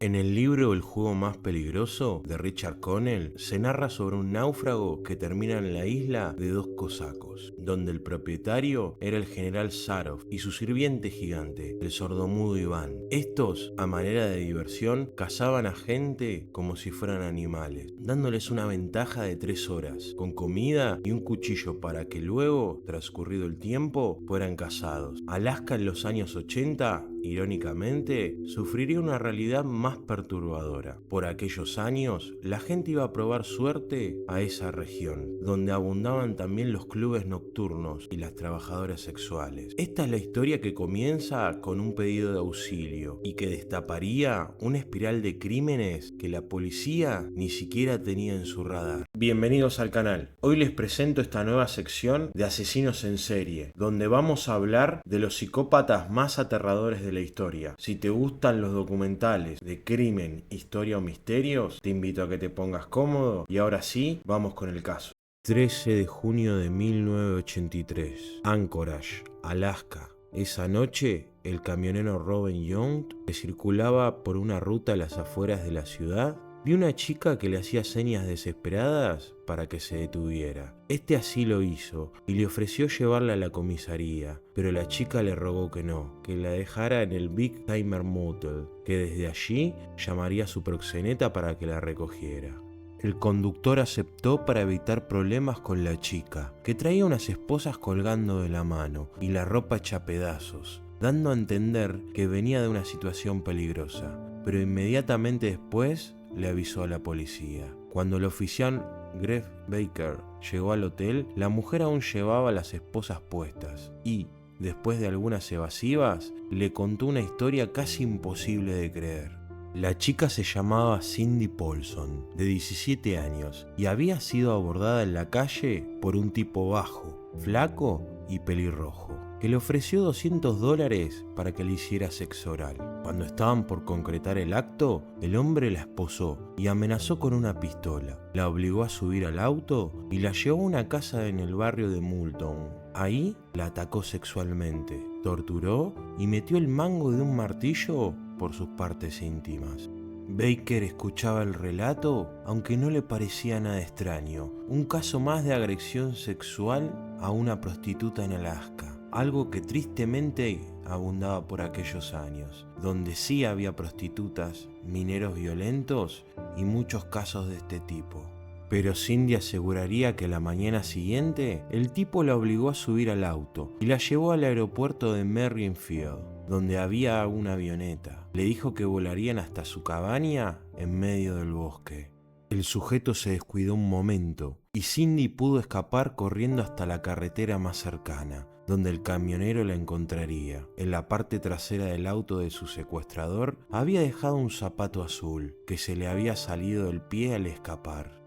En el libro El juego más peligroso de Richard Connell se narra sobre un náufrago que termina en la isla de dos cosacos, donde el propietario era el general Sarov y su sirviente gigante, el sordomudo Iván. Estos, a manera de diversión, cazaban a gente como si fueran animales, dándoles una ventaja de 3 horas, con comida y un cuchillo para que luego, transcurrido el tiempo, fueran cazados. Alaska en los años 80, irónicamente, sufriría una realidad más perturbadora. Por aquellos años, la gente iba a probar suerte a esa región, donde abundaban también los clubes nocturnos y las trabajadoras sexuales. Esta es la historia que comienza con un pedido de auxilio y que destaparía una espiral de crímenes que la policía ni siquiera tenía en su radar. Bienvenidos al canal. Hoy les presento esta nueva sección de asesinos en serie, donde vamos a hablar de los psicópatas más aterradores de la historia. Si te gustan los documentales de crimen, historia o misterios, te invito a que te pongas cómodo y ahora sí, vamos con el caso. 13 de junio de 1983, Anchorage, Alaska. Esa noche, el camionero Robin Young, que circulaba por una ruta a las afueras de la ciudad, vio una chica que le hacía señas desesperadas para que se detuviera. Este así lo hizo y le ofreció llevarla a la comisaría, pero la chica le rogó que no, que la dejara en el Big Timer Motel, que desde allí llamaría a su proxeneta para que la recogiera. El conductor aceptó para evitar problemas con la chica, que traía unas esposas colgando de la mano y la ropa hecha pedazos, dando a entender que venía de una situación peligrosa, pero inmediatamente después le avisó a la policía. Cuando el oficial Greg Baker llegó al hotel, la mujer aún llevaba las esposas puestas y, después de algunas evasivas, le contó una historia casi imposible de creer. La chica se llamaba Cindy Paulson, de 17 años, y había sido abordada en la calle por un tipo bajo, flaco y pelirrojo, que le ofreció $200 para que le hiciera sexo oral. Cuando estaban por concretar el acto, el hombre la esposó y amenazó con una pistola. La obligó a subir al auto y la llevó a una casa en el barrio de Moulton. Ahí la atacó sexualmente, torturó y metió el mango de un martillo por sus partes íntimas. Baker escuchaba el relato, aunque no le parecía nada extraño. Un caso más de agresión sexual a una prostituta en Alaska, algo que tristemente abundaba por aquellos años, donde sí había prostitutas, mineros violentos y muchos casos de este tipo. Pero Cindy aseguraría que la mañana siguiente el tipo la obligó a subir al auto y la llevó al aeropuerto de Merrifield, donde había una avioneta. Le dijo que volarían hasta su cabaña en medio del bosque. El sujeto se descuidó un momento y Cindy pudo escapar corriendo hasta la carretera más cercana, donde el camionero la encontraría. En la parte trasera del auto de su secuestrador había dejado un zapato azul que se le había salido del pie al escapar.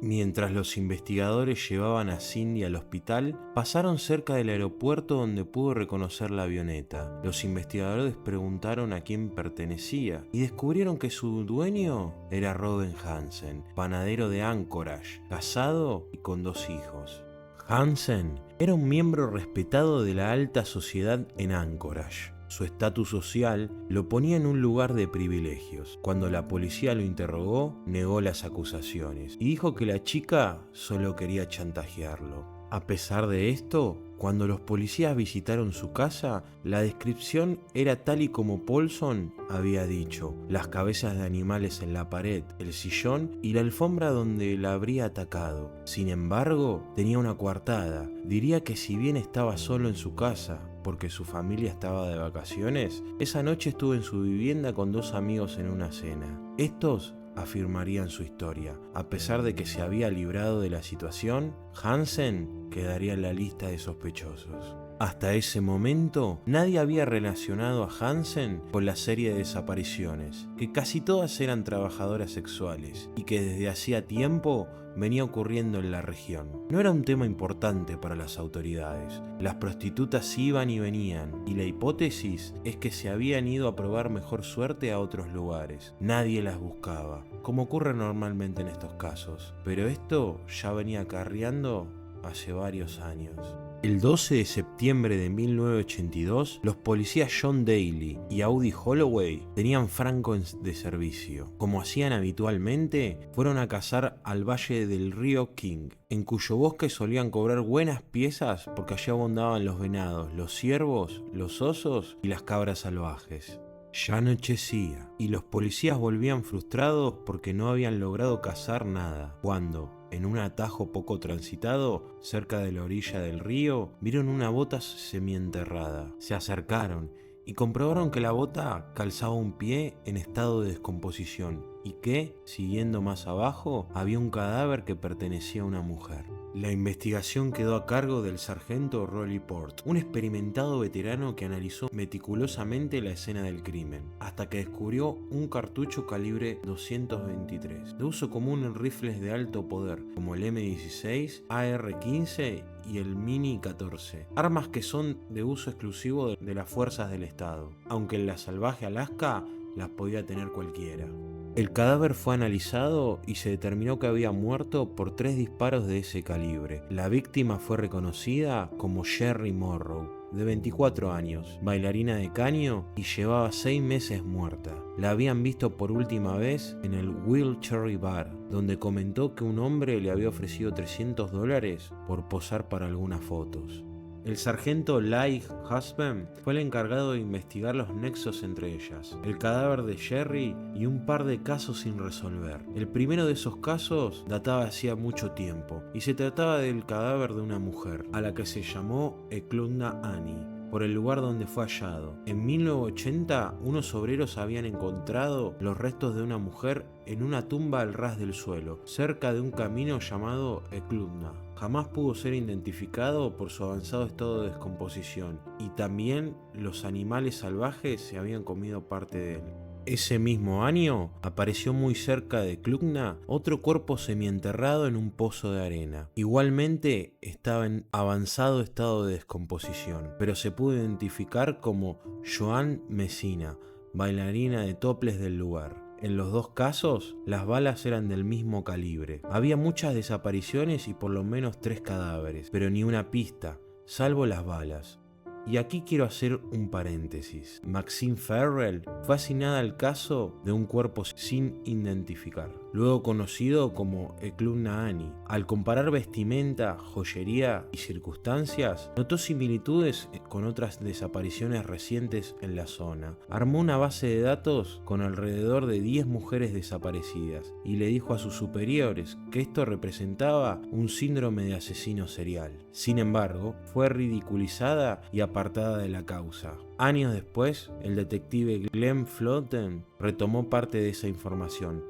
Mientras los investigadores llevaban a Cindy al hospital, pasaron cerca del aeropuerto donde pudo reconocer la avioneta. Los investigadores preguntaron a quién pertenecía y descubrieron que su dueño era Robin Hansen, panadero de Anchorage, casado y con 2 hijos. Hansen era un miembro respetado de la alta sociedad en Anchorage. Su estatus social lo ponía en un lugar de privilegios. Cuando la policía lo interrogó, negó las acusaciones y dijo que la chica solo quería chantajearlo. A pesar de esto, cuando los policías visitaron su casa, la descripción era tal y como Paulson había dicho: las cabezas de animales en la pared, el sillón y la alfombra donde la habría atacado. Sin embargo, tenía una coartada. Diría que si bien estaba solo en su casa, porque su familia estaba de vacaciones, esa noche estuvo en su vivienda con 2 amigos en una cena. Estos afirmarían su historia. A pesar de que se había librado de la situación, Hansen quedaría en la lista de sospechosos. Hasta ese momento, nadie había relacionado a Hansen con la serie de desapariciones, que casi todas eran trabajadoras sexuales y que desde hacía tiempo venía ocurriendo en la región. No era un tema importante para las autoridades. Las prostitutas iban y venían, y la hipótesis es que se habían ido a probar mejor suerte a otros lugares. Nadie las buscaba, como ocurre normalmente en estos casos. Pero esto ya venía acarreando hace varios años. El 12 de septiembre de 1982, los policías John Daly y Audie Holloway tenían franco de servicio. Como hacían habitualmente, fueron a cazar al valle del río King, en cuyo bosque solían cobrar buenas piezas porque allí abundaban los venados, los ciervos, los osos y las cabras salvajes. Ya anochecía y los policías volvían frustrados porque no habían logrado cazar nada, cuando, en un atajo poco transitado, cerca de la orilla del río, vieron una bota semienterrada. Se acercaron y comprobaron que la bota calzaba un pie en estado de descomposición y que, siguiendo más abajo, había un cadáver que pertenecía a una mujer. La investigación quedó a cargo del sargento Rolly Port, un experimentado veterano que analizó meticulosamente la escena del crimen, hasta que descubrió un cartucho calibre 223, de uso común en rifles de alto poder, como el M16, AR-15 y el Mini 14, armas que son de uso exclusivo de las fuerzas del Estado, aunque en la salvaje Alaska las podía tener cualquiera. El cadáver fue analizado y se determinó que había muerto por 3 disparos de ese calibre. La víctima fue reconocida como Sherry Morrow, de 24 años, bailarina de caño y llevaba 6 meses muerta. La habían visto por última vez en el Wild Cherry Bar, donde comentó que un hombre le había ofrecido $300 por posar para algunas fotos. El sargento Leigh Husband fue el encargado de investigar los nexos entre ellas, el cadáver de Sherry y un par de casos sin resolver. El primero de esos casos databa hacía mucho tiempo y se trataba del cadáver de una mujer, a la que se llamó Eklunda Annie, por el lugar donde fue hallado. En 1980, unos obreros habían encontrado los restos de una mujer en una tumba al ras del suelo, cerca de un camino llamado Eklunda. Jamás pudo ser identificado por su avanzado estado de descomposición, y también los animales salvajes se habían comido parte de él. Ese mismo año apareció muy cerca de Eklunda otro cuerpo semienterrado en un pozo de arena. Igualmente estaba en avanzado estado de descomposición, pero se pudo identificar como Joan Messina, bailarina de toples del lugar. En los dos casos, las balas eran del mismo calibre. Había muchas desapariciones y por lo menos 3 cadáveres, pero ni una pista, salvo las balas. Y aquí quiero hacer un paréntesis. Maxine Farrell fue asignada al caso de un cuerpo sin identificar, luego conocido como Eklunda Annie. Al comparar vestimenta, joyería y circunstancias, notó similitudes con otras desapariciones recientes en la zona. Armó una base de datos con alrededor de 10 mujeres desaparecidas y le dijo a sus superiores que esto representaba un síndrome de asesino serial. Sin embargo, fue ridiculizada y apartada de la causa. Años después, el detective Glenn Floten retomó parte de esa información.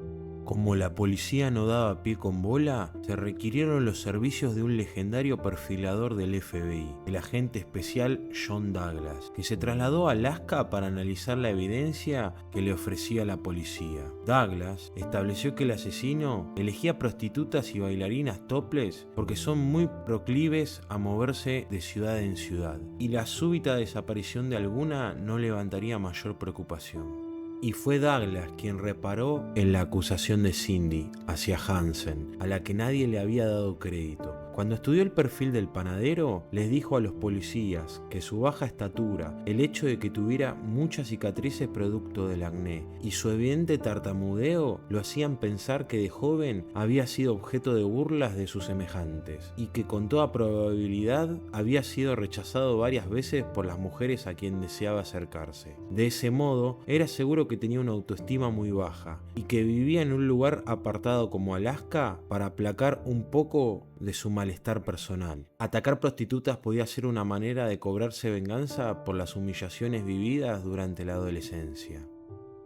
Como la policía no daba pie con bola, se requirieron los servicios de un legendario perfilador del FBI, el agente especial John Douglas, que se trasladó a Alaska para analizar la evidencia que le ofrecía la policía. Douglas estableció que el asesino elegía prostitutas y bailarinas topless porque son muy proclives a moverse de ciudad en ciudad, y la súbita desaparición de alguna no levantaría mayor preocupación. Y fue Douglas quien reparó en la acusación de Cindy hacia Hansen, a la que nadie le había dado crédito. Cuando estudió el perfil del panadero, les dijo a los policías que su baja estatura, el hecho de que tuviera muchas cicatrices producto del acné y su evidente tartamudeo lo hacían pensar que de joven había sido objeto de burlas de sus semejantes y que con toda probabilidad había sido rechazado varias veces por las mujeres a quien deseaba acercarse. De ese modo, era seguro que tenía una autoestima muy baja y que vivía en un lugar apartado como Alaska para aplacar un poco de su malestar personal. Atacar prostitutas podía ser una manera de cobrarse venganza por las humillaciones vividas durante la adolescencia.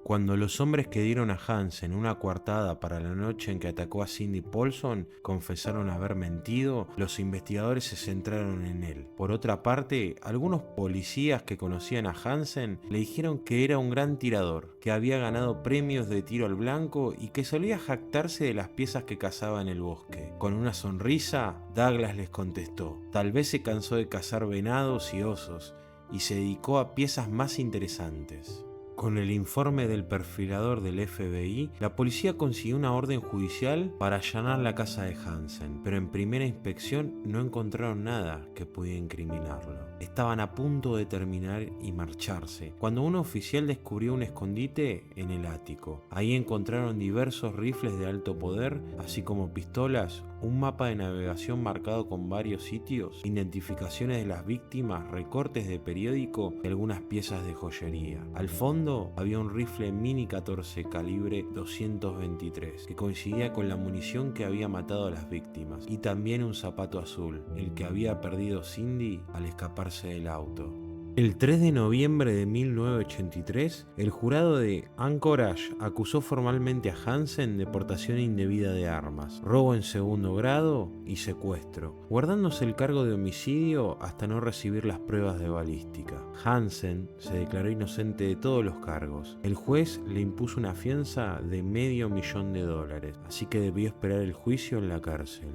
Cuando los hombres que dieron a Hansen una coartada para la noche en que atacó a Cindy Paulson confesaron haber mentido, los investigadores se centraron en él. Por otra parte, algunos policías que conocían a Hansen le dijeron que era un gran tirador, que había ganado premios de tiro al blanco y que solía jactarse de las piezas que cazaba en el bosque. Con una sonrisa, Douglas les contestó: tal vez se cansó de cazar venados y osos y se dedicó a piezas más interesantes. Con el informe del perfilador del FBI, la policía consiguió una orden judicial para allanar la casa de Hansen, pero en primera inspección no encontraron nada que pudiera incriminarlo. Estaban a punto de terminar y marcharse, cuando un oficial descubrió un escondite en el ático. Ahí encontraron diversos rifles de alto poder, así como pistolas, un mapa de navegación marcado con varios sitios, identificaciones de las víctimas, recortes de periódico y algunas piezas de joyería. Al fondo había un rifle Mini 14 calibre 223 que coincidía con la munición que había matado a las víctimas, y también un zapato azul, el que había perdido Cindy al escaparse del auto. El 3 de noviembre de 1983, el jurado de Anchorage acusó formalmente a Hansen de portación indebida de armas, robo en segundo grado y secuestro, guardándose el cargo de homicidio hasta no recibir las pruebas de balística. Hansen se declaró inocente de todos los cargos. El juez le impuso una fianza de $500,000, así que debió esperar el juicio en la cárcel.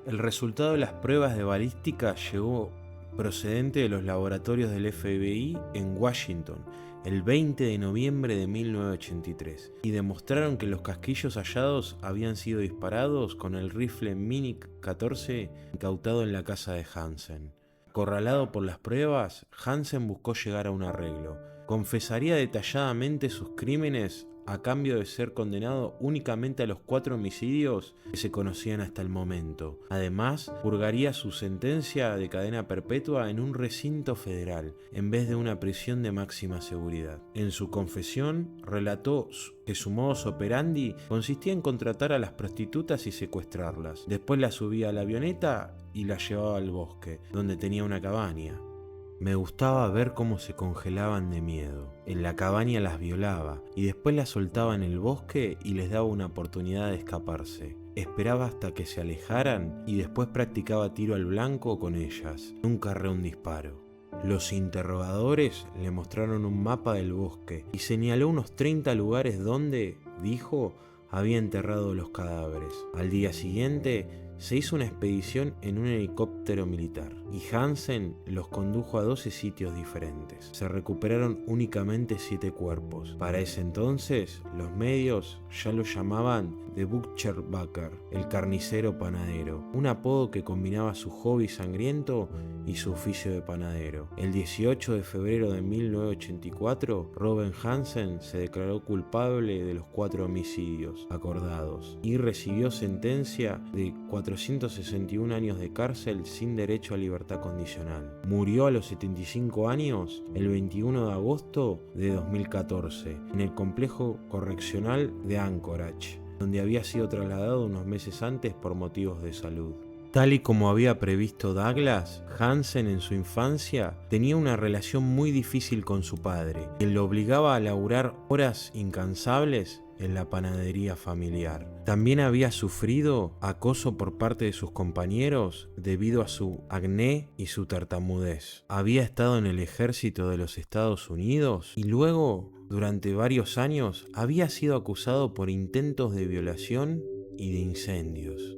El resultado de las pruebas de balística llegó procedente de los laboratorios del FBI en Washington el 20 de noviembre de 1983 y demostraron que los casquillos hallados habían sido disparados con el rifle Mini 14 incautado en la casa de Hansen. Acorralado por las pruebas, Hansen buscó llegar a un arreglo. Confesaría detalladamente sus crímenes a cambio de ser condenado únicamente a los 4 homicidios que se conocían hasta el momento. Además, purgaría su sentencia de cadena perpetua en un recinto federal, en vez de una prisión de máxima seguridad. En su confesión, relató que su modus operandi consistía en contratar a las prostitutas y secuestrarlas. Después las subía a la avioneta y las llevaba al bosque, donde tenía una cabaña. Me gustaba ver cómo se congelaban de miedo. En la cabaña las violaba y después las soltaba en el bosque y les daba una oportunidad de escaparse. Esperaba hasta que se alejaran y después practicaba tiro al blanco con ellas. Nunca erré un disparo. Los interrogadores le mostraron un mapa del bosque y señaló unos 30 lugares donde, dijo, había enterrado los cadáveres. Al día siguiente se hizo una expedición en un helicóptero militar y Hansen los condujo a 12 sitios diferentes. Se recuperaron únicamente 7 cuerpos. Para ese entonces, los medios ya lo llamaban The Butcher Baker, el carnicero panadero, un apodo que combinaba su hobby sangriento y su oficio de panadero. El 18 de febrero de 1984, Robert Hansen se declaró culpable de los 4 homicidios acordados y recibió sentencia de 461 años de cárcel sin derecho a libertad condicional. Murió a los 75 años el 21 de agosto de 2014 en el complejo correccional de Anchorage, donde había sido trasladado unos meses antes por motivos de salud. Tal y como había previsto Douglas, Hansen en su infancia tenía una relación muy difícil con su padre, quien lo obligaba a laburar horas incansables en la panadería familiar. También había sufrido acoso por parte de sus compañeros debido a su acné y su tartamudez. Había estado en el ejército de los Estados Unidos y luego, durante varios años, había sido acusado por intentos de violación y de incendios.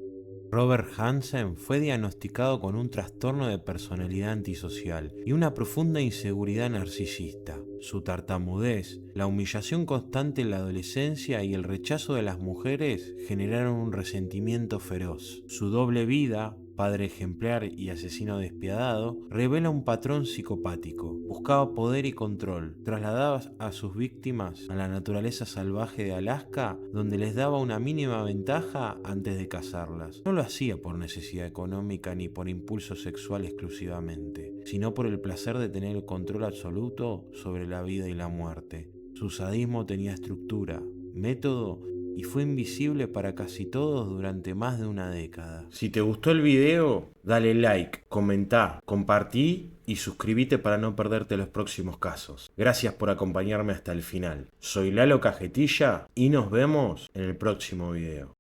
Robert Hansen fue diagnosticado con un trastorno de personalidad antisocial y una profunda inseguridad narcisista. Su tartamudez, la humillación constante en la adolescencia y el rechazo de las mujeres generaron un resentimiento feroz. Su doble vida, padre ejemplar y asesino despiadado, revela un patrón psicopático. Buscaba poder y control, trasladaba a sus víctimas a la naturaleza salvaje de Alaska, donde les daba una mínima ventaja antes de cazarlas. No lo hacía por necesidad económica ni por impulso sexual exclusivamente, sino por el placer de tener el control absoluto sobre la vida y la muerte. Su sadismo tenía estructura, método y fue invisible para casi todos durante más de una década. Si te gustó el video, dale like, comentá, compartí y suscríbete para no perderte los próximos casos. Gracias por acompañarme hasta el final. Soy Lalo Cajetilla y nos vemos en el próximo video.